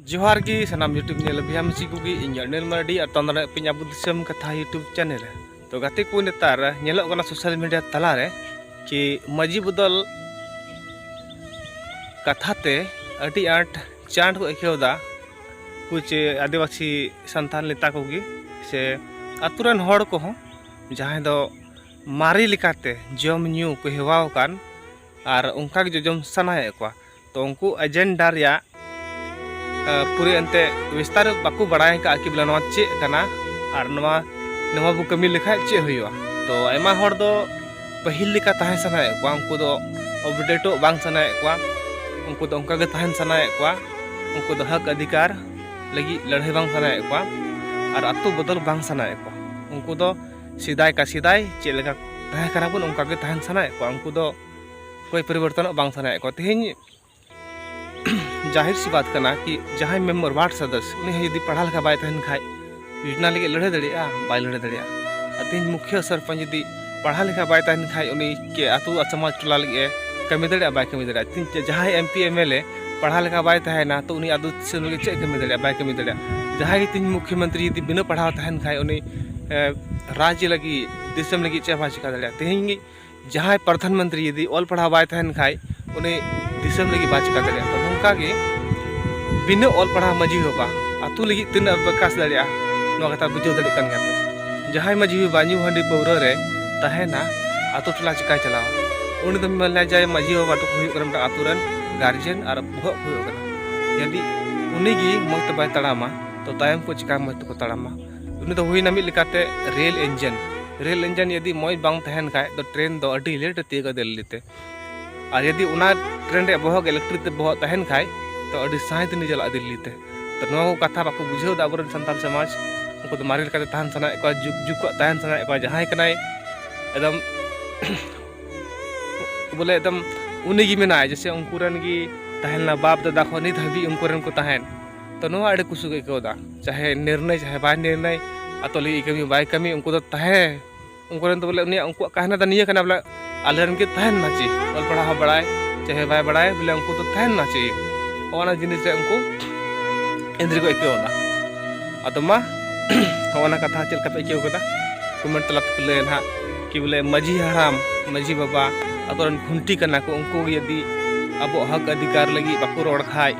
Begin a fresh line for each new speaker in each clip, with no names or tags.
जोहार की सनाम यूट्यूब ने बिहाम सिकुगी इंजर्नल मरडी और तंदरा पिन अबु दिसम कथा यूट्यूब चैनल तो गाते को नेतार नेलो कना सोशल मीडिया तलारे कि मजी बदल कथाते अटी आठ चांद को एकेदा कुछ आदिवासी संतान नेता कोगी से अतुरन हड़ को हो जहां दो मारी लिकाते जम न्यू को हेवाव कान और उनका जो जम सनाए को तो उनको एजेंडा रिया पूरे अंते विस्तार बाकू बड़ाई का कि बोला चे कना और नवा बु कमी लिखा चे हुआ तो आयमा हर दो पहिल लिका तहन सनाए को उनको दो अपडेटो बांग सनाए को उनको दो उनका तहन सनाए को उनको दो हक अधिकार लगी लड़ाई बांग सनाए को और अतु बदल बांग सनाए को उनको दो सिदाय का सिदाय चे लगा तहन कना बन उनका तहन सनाए को उनको दो कोई परिवर्तन बांग सनाए को तेहन जाहिर सी बात करना कि जहाँ मेम्बर वार्ड सदस्य उन्हें यदि पढ़ा लिखा बाय तहन खाए योजना लगे लड़े दड़िया बाय लड़े दड़िया तीन मुख्य सरपंच यदि पढ़ा लिखा बाय तहन खाए उन्हीं के आतु समाज टोला लगे कमी दड़िया बाय कमी दड़िया तीन जहाँ MP MLA पढ़ा लिखा बाय तहना तो उन्हीं आदु से लगे चे कमी दड़िया बाय कमी दड़िया जहाँ तीन मुख्यमंत्री यदि बिना पढ़ा तहन खाए उन्हीं राज्य लगी दिसम लगी चे भाषा चिका दड़िया तेहन जहाँ प्रधानमंत्री यदि ऑल पढ़ा बाय तहन खाए उन्हें दिसम लगी बात चिका दड़िया तो नौका के बिना ऑल पढ़ा मजी होगा आतु लगी तीन विकास दड़िया कथा बुझे दड़े कान गया जहाँ मजी बाजू हंडी पौर रे तहना आतु टोला चिका चलावा उन मिलना जाए मजी बाबा तो आतुरन गार्जियन और बहक यदि उन्हीं मत बै तड़ामा तो तायम को चिका मत को तड़ामा उन्हें तो हुई नमी लिकाते रेल इंजन यदि मौज बांग तहन खाए तो ट्रेन दो अडी लेट तीगा दिल्लीते और यदि उना ट्रेन रे बहक इलेक्ट्रिक ते बहक तहन खाए तो अडी साहित नहीं चला दिल्लीते तो नो कथा बाको बुझे आबरन संताल समाज उनको तो मारे लेकाते तहन सनाए को जुग को तहन सनाए को जहां कनाय एकदम बोले एकदम उन्हीं की मेना जैसे उनकुरन की तहना बाप दादा को नित हबी उनकुरन को तहन तो नो आड़े कुसु के कोदा चाहे निर्णय चाहे बाय निर्णय अतोली कमी बाय कमी उनको तो तहे उनकुरन तो बोले उन्हीं उनको कहना तो नहीं करना बोले आलरन के तहन ना चाहिए और पढ़ा बड़ाए चाहे बाय बड़ाए बोले उनको तो तहन ना चाहिए और जिनिस उनको इंद्र को एकेदा अदमा होना कथा चल का एकेव कदा कमेंट तला ले ना कि बोले मजी हराम मजी बाबा अतोरन खुंटी करना को उनको यदि अब हक अधिकार लगी बाको रोड खाए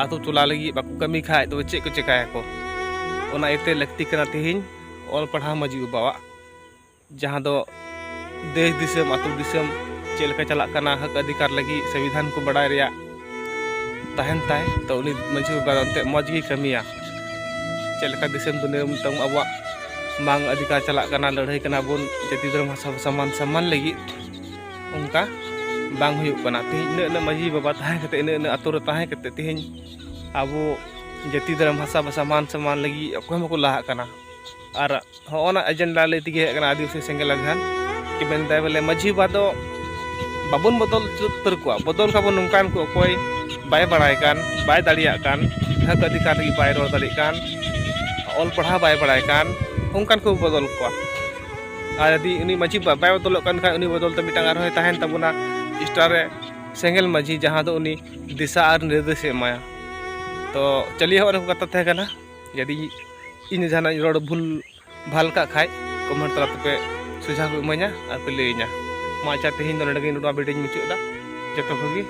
आतो टोला लगी बाको कमी खाए तो चे को चिकाया को ओना एते लगती करना तेहिन ऑल पढ़ा मजी बाबा जहाँ दो देश दिसम आतो दिसम चेलका चला करना हक अधिकार लगी संविधान को बढ़ाए रिया तहन ताय तो उनी मजी बाबा मौज की कमिया चेलका दिसम दुनिया तंग अब मांग अधिकार चला करना लड़ाई करना बोन जाति धर्म सम्मान लगी उनका बांग हुयुक कना तेहन मजी बाबा तहां कते इन आतुर तहां कते तेहन अब जाति धर्म भाषा सम्मान लगी अकोय मको लाहा कना और होना एजेंडा ले तिगे कना आदिवासी सेंगल अभियान कि बेनदाय बोले मजी बादो बाबन बदल तर को बदल का बन नंकान को अकोय बाय बड़ाय कान बाय दाड़िया कान हक अधिकार लगी बाय रोड दाड़ि कान ऑल पढ़ा बाय बड़ाय कान उनकान को बदल को और यदि उनी मजी बाय बदल कान खा उनी बदल तो मिटांग आरो तहन तबुना स्टार सेंगल मजी जहाँ तो उनी दिशा और निर्देश एमाया तो चलिए और कथा थे कना यदि इन जहां रोड भूल भाल का खाए कमेंट तला पे सुझाव को इमाया और पे लेना मा अच्छा तेहन दो नडगे वीडियो मुचादा जतो होगी